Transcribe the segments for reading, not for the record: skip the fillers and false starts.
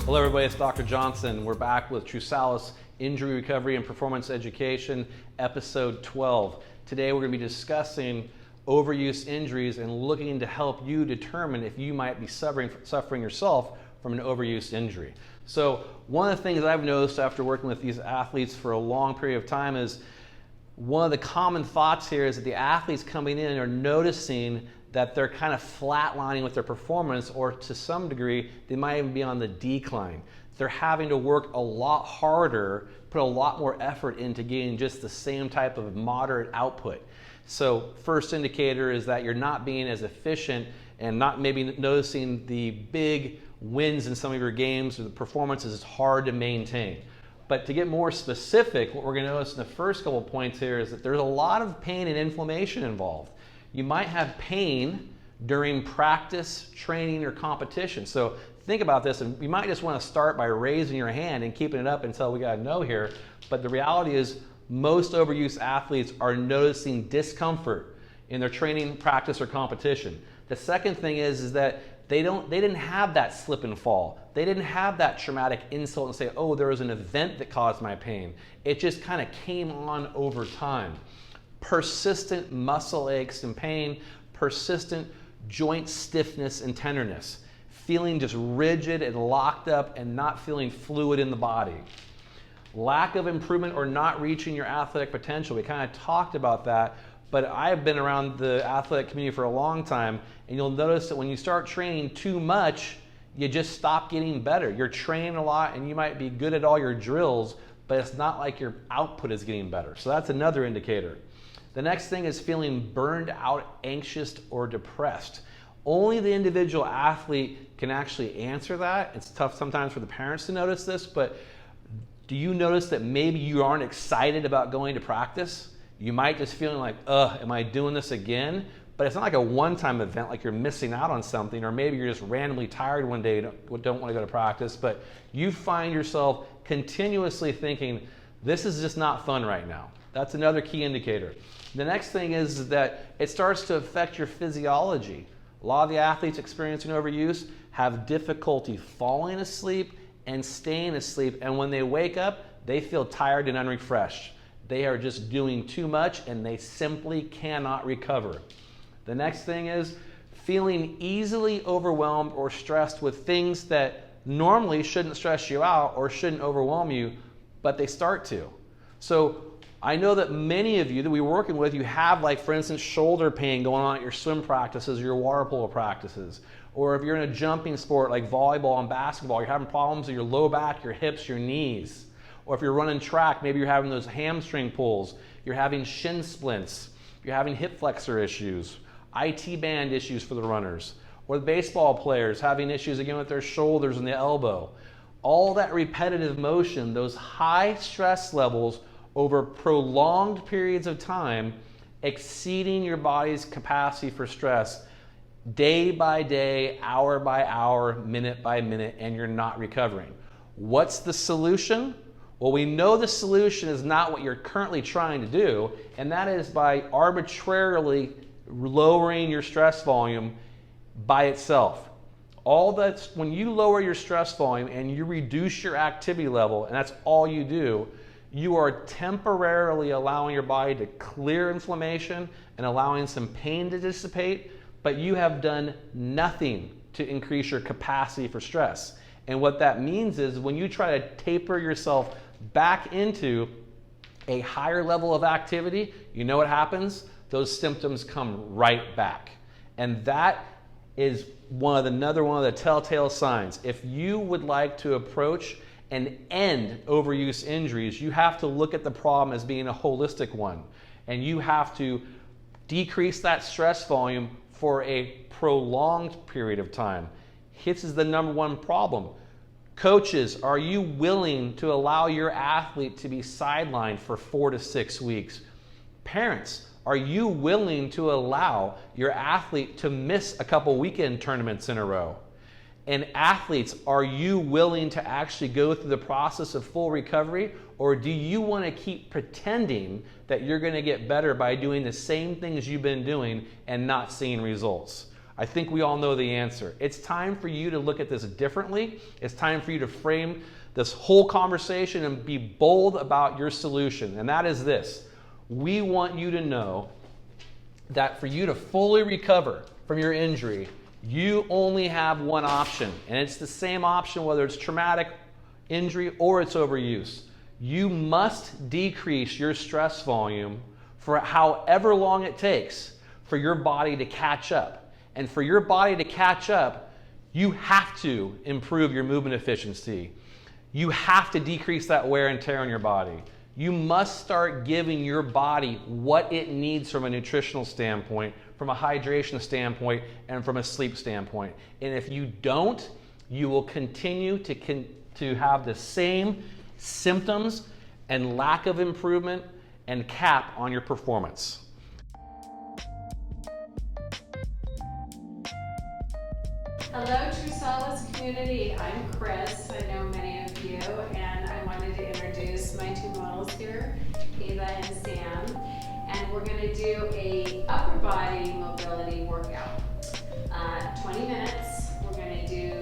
Hello everybody, it's Dr. Johnson. We're back with TRU28 Injury Recovery and Performance Education, episode 12. Today we're going to be discussing overuse injuries and looking to help you determine if you might be suffering yourself from an overuse injury. So one of the things I've noticed after working with these athletes for a long period of time is one of the common thoughts here is that the athletes coming in are noticing that they're kind of flatlining with their performance, or to some degree, they might even be on the decline. They're having to work a lot harder, put a lot more effort into getting just the same type of moderate output. So first indicator is that you're not being as efficient and not maybe noticing the big wins in some of your games, or the performance is hard to maintain. But to get more specific, what we're going to notice in the first couple points here is that there's a lot of pain and inflammation involved. You might have pain during practice, training, or competition. So think about this, and you might just want to start by raising your hand and keeping it up until we got to know here. But the reality is most overuse athletes are noticing discomfort in their training, practice, or competition. The second thing is that they didn't have that slip and fall. They didn't have that traumatic insult and say, oh, there was an event that caused my pain. It just kind of came on over time. Persistent muscle aches and pain, persistent joint stiffness and tenderness, feeling just rigid and locked up and not feeling fluid in the body. Lack of improvement or not reaching your athletic potential. We kind of talked about that, but I've been around the athletic community for a long time, and you'll notice that when you start training too much, you just stop getting better. You're training a lot and you might be good at all your drills, but it's not like your output is getting better. So that's another indicator. The next thing is feeling burned out, anxious, or depressed. Only the individual athlete can actually answer that. It's tough sometimes for the parents to notice this, but do you notice that maybe you aren't excited about going to practice? You might just feeling like, am I doing this again? But it's not like a one-time event, like you're missing out on something, or maybe you're just randomly tired one day and don't want to go to practice, but you find yourself continuously thinking, this is just not fun right now. That's another key indicator. The next thing is that it starts to affect your physiology. A lot of the athletes experiencing overuse have difficulty falling asleep and staying asleep, and when they wake up, they feel tired and unrefreshed. They are just doing too much and they simply cannot recover. The next thing is feeling easily overwhelmed or stressed with things that normally shouldn't stress you out or shouldn't overwhelm you, but they start to. So I know that many of you that we're working with, you have, like, for instance, shoulder pain going on at your swim practices or your water polo practices. Or if you're in a jumping sport like volleyball and basketball, you're having problems with your low back, your hips, your knees. Or if you're running track, maybe you're having those hamstring pulls, you're having shin splints, you're having hip flexor issues, IT band issues for the runners, or the baseball players having issues again with their shoulders and the elbow. All that repetitive motion, those high stress levels over prolonged periods of time, exceeding your body's capacity for stress day by day, hour by hour, minute by minute, and you're not recovering. What's the solution? Well, we know the solution is not what you're currently trying to do, and that is by arbitrarily lowering your stress volume by itself. When you lower your stress volume and you reduce your activity level, and that's all you do, you are temporarily allowing your body to clear inflammation and allowing some pain to dissipate, but you have done nothing to increase your capacity for stress. And what that means is when you try to taper yourself back into a higher level of activity, you know what happens? Those symptoms come right back. And that is another one of the telltale signs. If you would like to approach and end overuse injuries, you have to look at the problem as being a holistic one. And you have to decrease that stress volume for a prolonged period of time. This is the number one problem. Coaches, are you willing to allow your athlete to be sidelined for 4 to 6 weeks? Parents, are you willing to allow your athlete to miss a couple weekend tournaments in a row? And athletes, are you willing to actually go through the process of full recovery, or do you want to keep pretending that you're going to get better by doing the same things you've been doing and not seeing results? I think we all know the answer. It's time for you to look at this differently. It's time for you to frame this whole conversation and be bold about your solution. And that is this. We want you to know that for you to fully recover from your injury, you only have one option. And it's the same option whether it's traumatic injury or it's overuse. You must decrease your stress volume for however long it takes for your body to catch up. And for your body to catch up, you have to improve your movement efficiency. You have to decrease that wear and tear on your body. You must start giving your body what it needs from a nutritional standpoint, from a hydration standpoint, and from a sleep standpoint. And if you don't, you will continue to have the same symptoms and lack of improvement and cap on your performance. Hello, True Solace community. I'm Chris. I know many of you, and I wanted to introduce my two models here, Ava and Sam. And we're going to do a upper body mobility workout. 20 minutes. We're going to do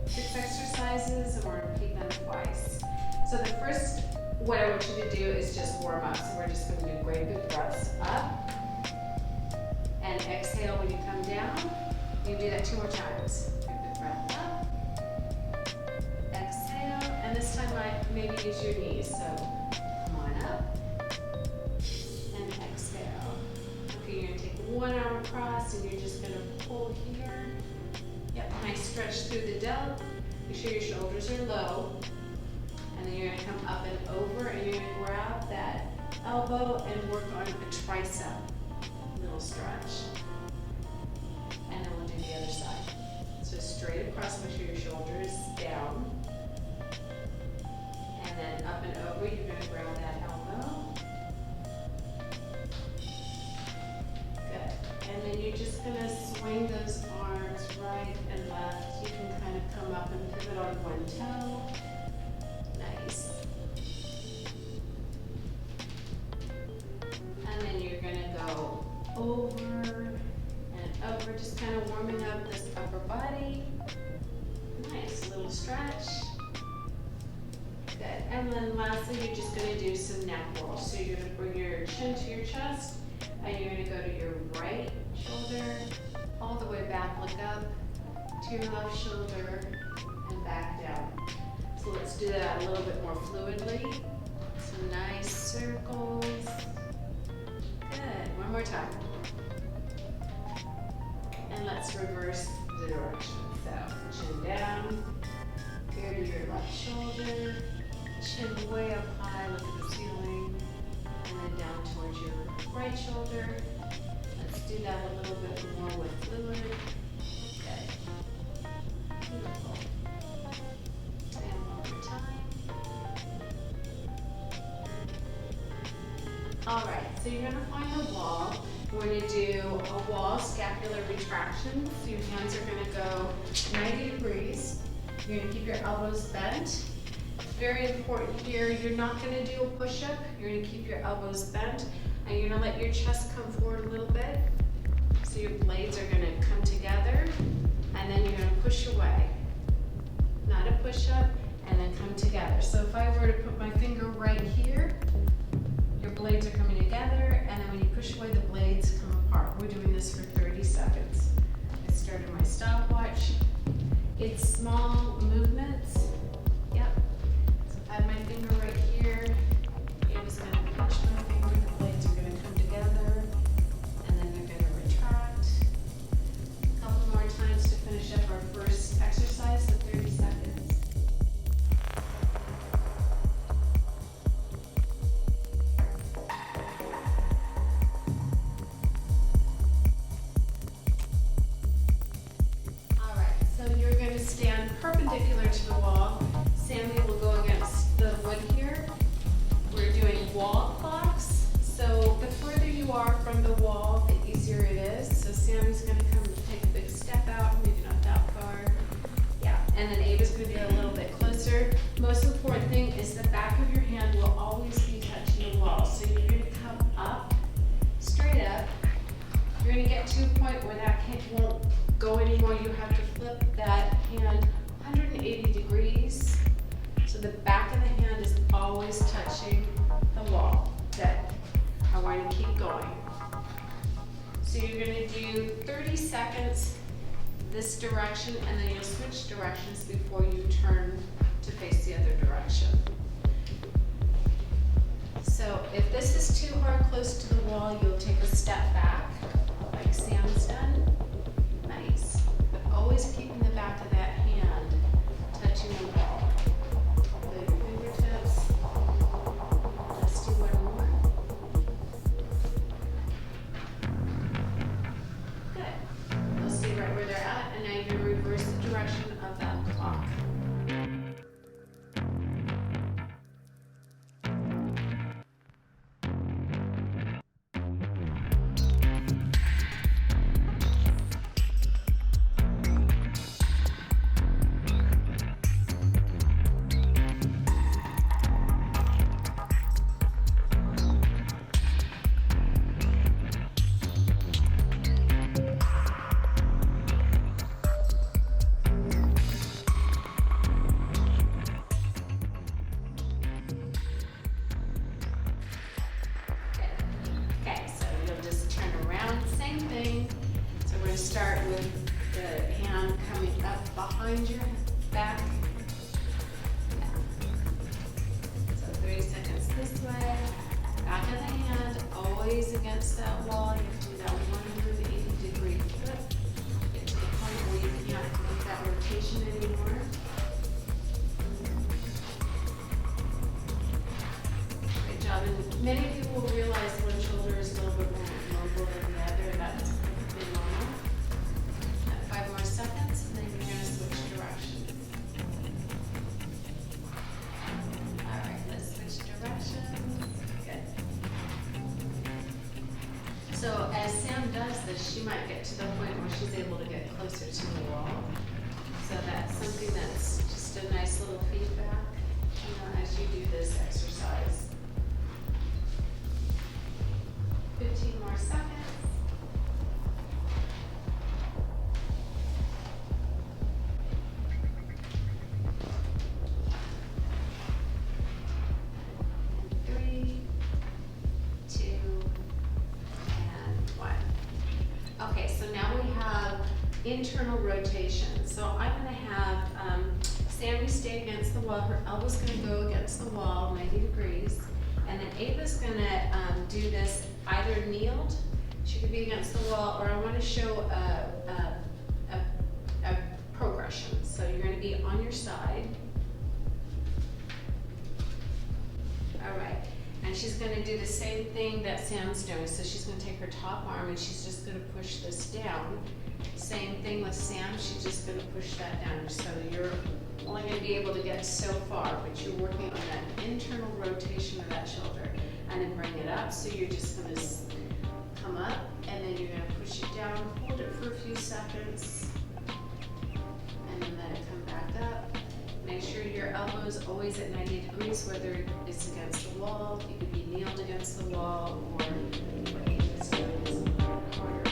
6 exercises, and we're going to repeat them twice. So the first, what I want you to do is just warm up. So we're just going to do great big breaths up, and exhale when you come down. You do that 2 more times. Big breath up, exhale, and this time maybe use your knees. So come on up and exhale. Okay, you're gonna take one arm across and you're just gonna pull here. Yep, nice stretch through the delt. Make sure your shoulders are low. And then you're gonna come up and over and you're gonna grab that elbow and work on a tricep. Little stretch. And then we'll do the other side. So straight across, make sure your shoulders down. And then up and over, you're going to grab that elbow. Good. And then you're just going to swing those arms right and left. You can kind of come up and pivot on one toe. Nice. And then you're going to go over, just kind of warming up this upper body. Nice little stretch. Good. And then lastly, you're just going to do some neck rolls. So you're going to bring your chin to your chest, and you're going to go to your right shoulder, all the way back, look up to your left shoulder, and back down. So let's do that a little bit more fluidly. Some nice circles. Good. One more time. And let's reverse the direction. So chin down, go to your left shoulder, chin way up high, look at the ceiling, and then down towards your right shoulder. Let's do that a little bit more with fluid. Okay. Beautiful. And one more time. All right, so you're gonna find a wall. We're going to do a wall scapular retraction. So your hands are going to go 90 degrees. You're going to keep your elbows bent. Very important here, you're not going to do a push-up. You're going to keep your elbows bent, and you're going to let your chest come forward a little bit. So your blades are going to come together, and then you're going to push away. Not a push-up, and then come together. So if I were to put my finger right here, your blades are coming together, and then when you push away, the blades come apart. We're doing this for 30 seconds. I started my stopwatch. It's small movements. Yep. So if I have my finger right here, I'm just going to pinch my finger, the blades are going to come together, and then they're going to retract. A couple more times to finish up our first exercise, so 30 seconds. Stand perpendicular to the wall. Sammy will go against the wood here. We're doing wall clocks. So the further you are from the wall, the easier it is. So Sammy's going to come and take a big step out, maybe not that far. Yeah, and then Ava's going to be a little bit closer. Most important thing is the back of your hand will always be touching the wall. So you're going to come up, straight up. You're going to get to a point where that won't go anymore, you have to flip that hand 180 degrees. So the back of the hand is always touching the wall. That I want to keep going. So you're going to do 30 seconds this direction, and then you'll switch directions before you turn to face the other direction. So if this is too hard close to the wall, you'll take a step back, like Sam's done. Nice. But always keeping the back of that hand touching the wall. Good fingertips. Let's do one more. Good. They'll stay right where they're at, and now you're going to reverse the direction of that clock. Start with the hand coming up behind your back. So 30 seconds this way. Back of the hand, always against that wall. You have to do that 180 degree flip. Get to the point where you can't make that rotation anymore. Great job. And many people realize one shoulder is a little bit more mobile than the other. That's perfectly normal. 5 more seconds, and then you're going to switch directions. All right, let's switch directions. Good. So as Sam does this, she might get to the point where she's able to get closer to the wall. So that's something that's just a nice little feedback, as you do this exercise. 15 more seconds. Internal rotation. So I'm going to have Sammy stay against the wall. Her elbow's going to go against the wall, 90 degrees. And then Ava's going to do this either kneeled, she could be against the wall, or I want to show a progression. So you're going to be on your side. All right. And she's going to do the same thing that Sam's doing. So she's going to take her top arm and she's just going to push this down. Same thing with Sam, she's just going to push that down. So you're only going to be able to get so far, but you're working on that internal rotation of that shoulder. And then bring it up, so you're just going to come up, and then you're going to push it down, hold it for a few seconds, and then let it come back up. Make sure your elbow is always at 90 degrees, whether it's against the wall, you could be kneeled against the wall, or what Ava's doing is harder.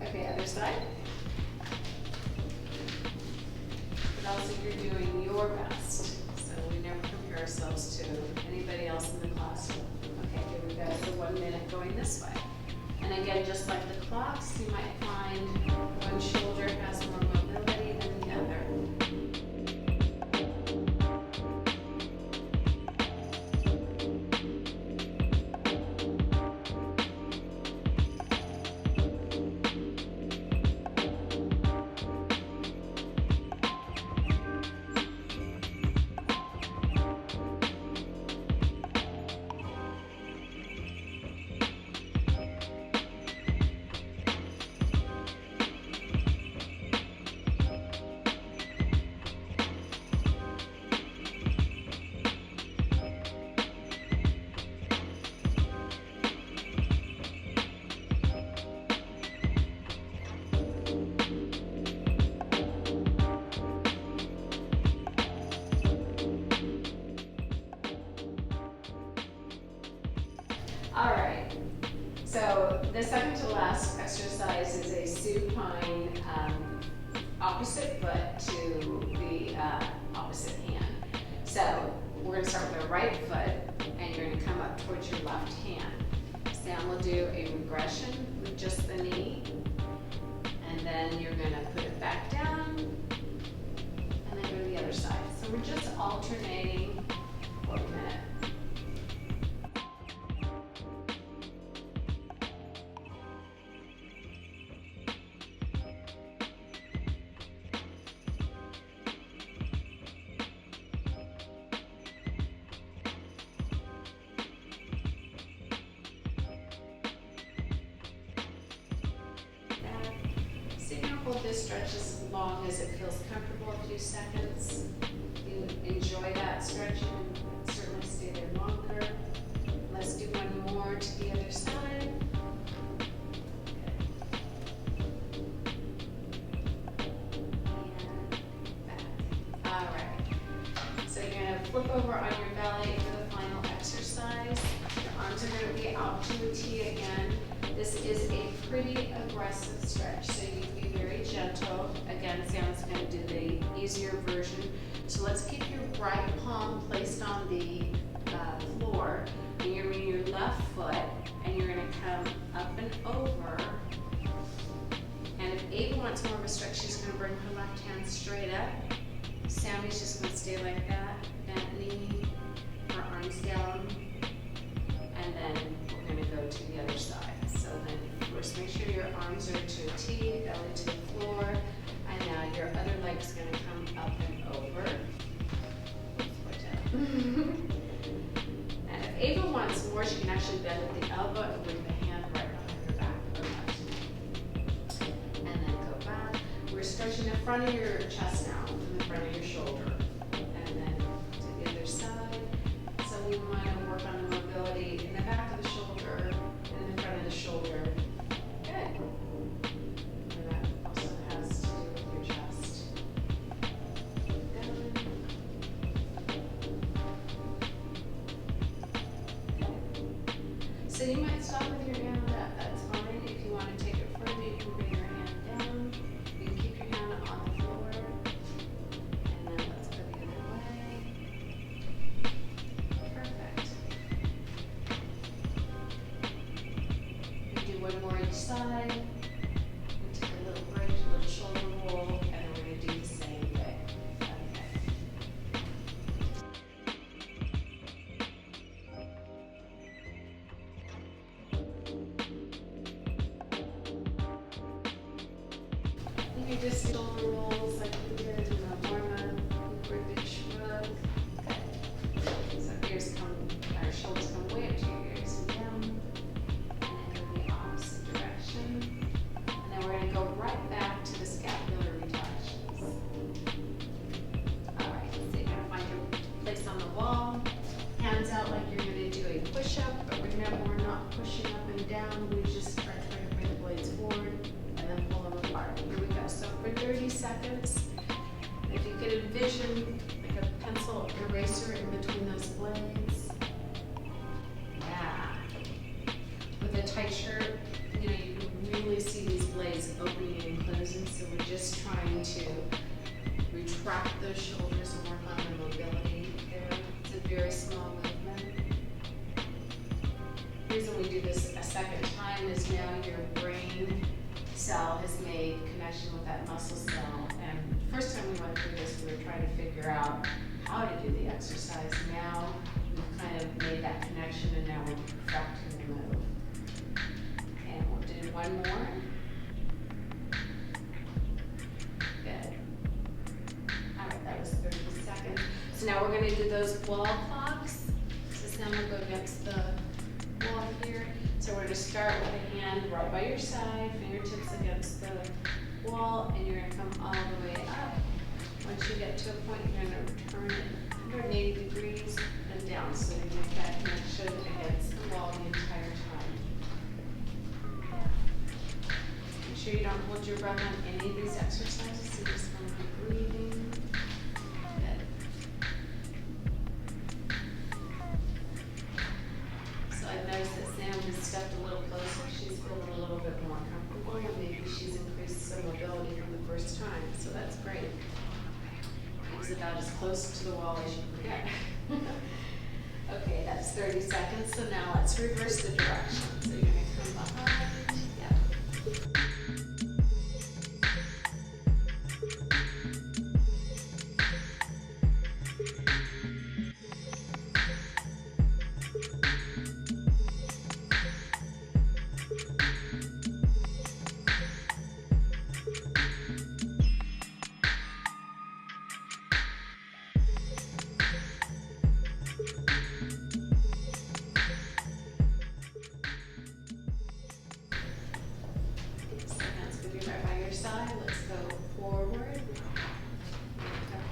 Okay, other side. But also you're doing your best. So we never compare ourselves to anybody else in the classroom. Okay, here we go. So 1 minute going this way. And again, just like the clocks, you might find one shoulder has more mobility than the other. All right. So the second to last exercise is a supine opposite foot to the opposite hand. So we're going to start with our right foot, and you're going to come up towards your left hand. Sam will do a regression with just the knee, and then you're going to put it back down, and then go to the other side. So we're just alternating for a minute. So you can hold this stretch as long as it feels comfortable, a few seconds. You enjoy that stretch, you can certainly stay there longer. Let's do one more to the other side. And back. All right. So you're going to flip over on your belly for the final exercise. Your arms are going to be out to a T again. This is a pretty aggressive stretch, so you can be very gentle. Again, Sam's going to do the easier version. So let's keep your right palm placed on the floor, and you're moving your left foot, and you're going to come up and over. And if Ava wants more of a stretch, she's going to bring her left hand straight up. Sammy's just going to stay like that, bent knee, her arms down, and then we're going to go to the other side. So then first make sure your arms are to a T, belly to the floor, and now your other leg's going to come up and over. And if Ava wants more, she can actually bend at the elbow and bring the hand right behind her back or left. And then go back. We're stretching the front of your chest now, and the front of your shoulder. And then to the other side. So we want to work on the mobility in the back of the shoulder and in the front of the shoulder. Good. And that also has to do with your chest. Down. So you might stop with your hand up, that's fine. If you want to take it further, you can bring your hand down. You can keep your hand on the floor. And then let's go the other way. Perfect. You do one more each side. We take a little break, a little shoulder roll, and then we're going to do the same thing. Okay. You just shoulder rolls like we did in the warm-up. We're a big shrug. Okay. So ears come, our shoulders come way up to your ears and down. And then go the opposite direction. And then we're going to go right back to the scapular retractions. All right, so you're going to find your place on the wall. Hands out like you're going to do a push-up, but remember we're not pushing up and down. We just are trying to bring the blades forward and then pull them apart. Here we go. So for 30 seconds, if you could envision like a pencil eraser in between those blades. Yeah. With a tight shirt, you know, you can really see these blades opening and closing, so we're just trying to retract those shoulders and work on the mobility there. It's a very small movement. The reason we do this a second time is now your brain cell has made connection with that muscle cell. And the first time we went through this, we were trying to figure out how to do the exercise. Now we've kind of made that connection, and now we're perfecting the move. And we'll do one more. Good. All right, that was 30 seconds. So now we're going to do those wall clocks. So Sam will go against the wall here. So we're going to start with a hand right by your side, fingertips against the wall, and you're going to come all the way up. Once you get to a point, you're going to turn it 180 degrees and down, so you make that connection against the wall the entire time. Make sure you don't hold your breath on any of these exercises, so you just want to be breathing. Good. So I've noticed that Sam is about as close to the wall as you can get. Okay, that's 30 seconds, so now let's reverse the direction. So you're gonna come behind, yeah. So hands gonna be right by your side. Let's go forward,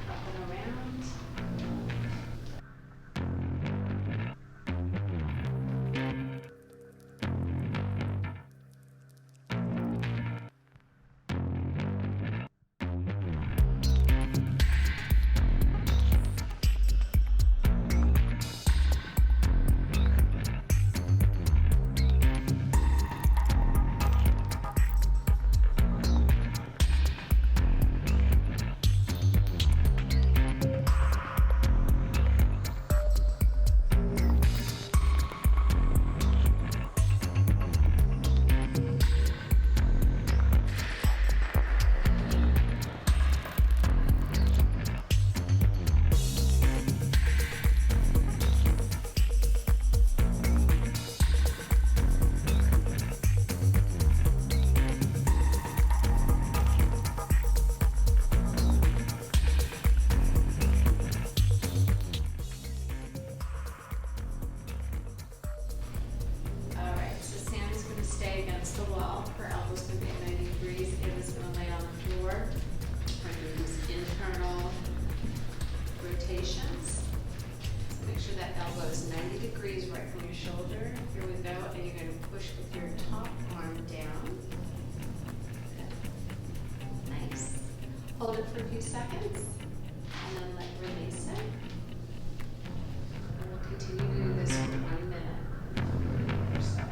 up and around. Alright, so Sam's going to stay against the wall. Her elbow's going to be at 90 degrees. Ava's going to lay on the floor. We're going to use internal rotations. So make sure that elbow is 90 degrees right from your shoulder. Here we go. And you're going to push with your top arm down. Nice. Hold it for a few seconds. And then release it. And we'll continue to do this for 1 minute. Other side.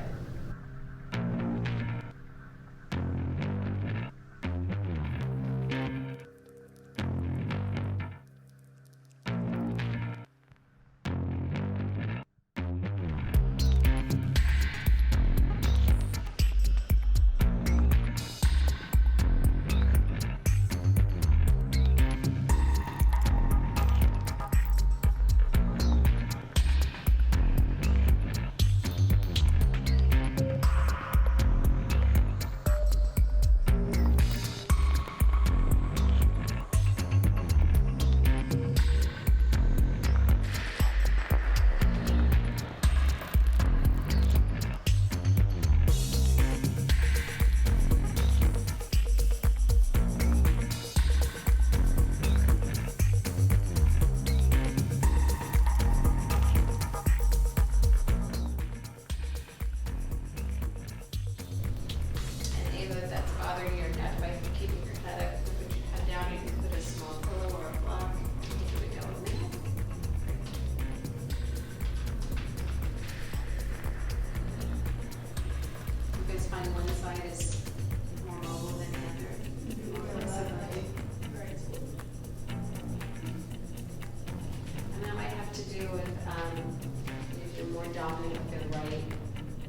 dominant with their right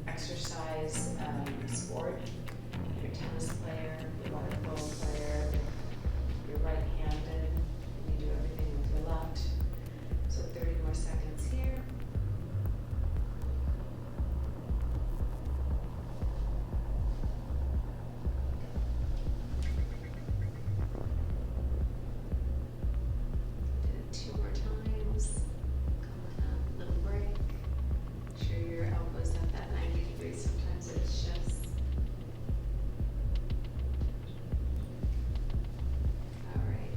exercise sport. Your tennis player, your water polo player, you're right-handed, and you do everything with your left. So 30 more seconds here. Do it 2 more times. Coming up, little break. Make sure your elbow's at that 90 degrees. Sometimes it shifts. Alright.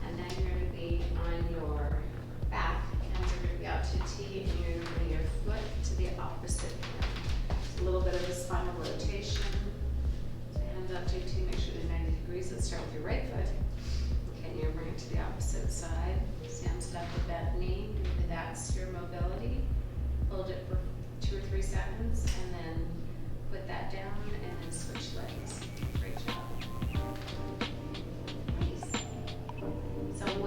And then you're going to be on your back. Hands are going to be out to T, and you're going to bring your foot to the opposite hand. It's a little bit of a spinal rotation. So hands out to T, make sure they're 90 degrees. Let's start with your right foot. Okay, and you're going to bring it to the opposite side. Sam's got the bent knee. That's your mobility. Hold it for 2 or 3 seconds, and then put that down, and then switch legs. Great job. Nice. Some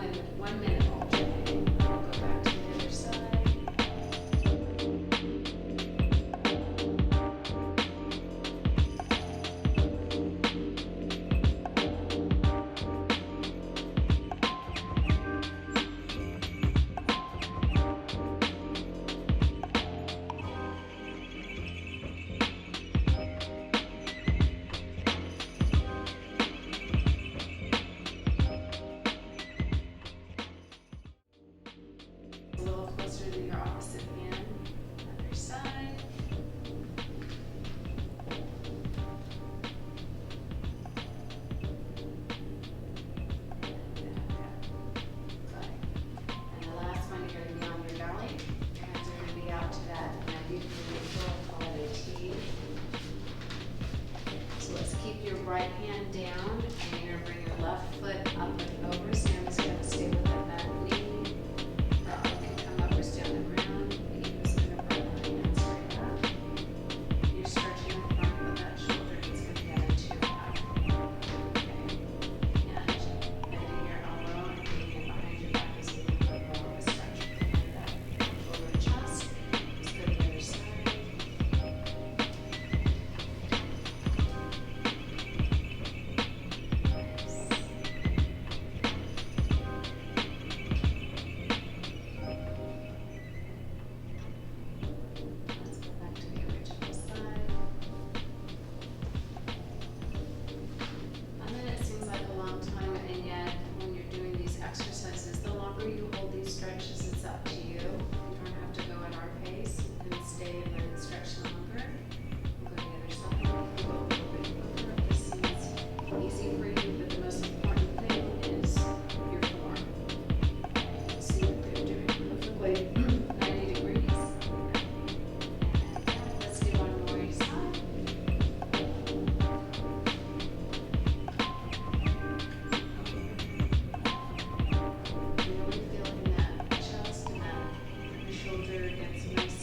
get some nice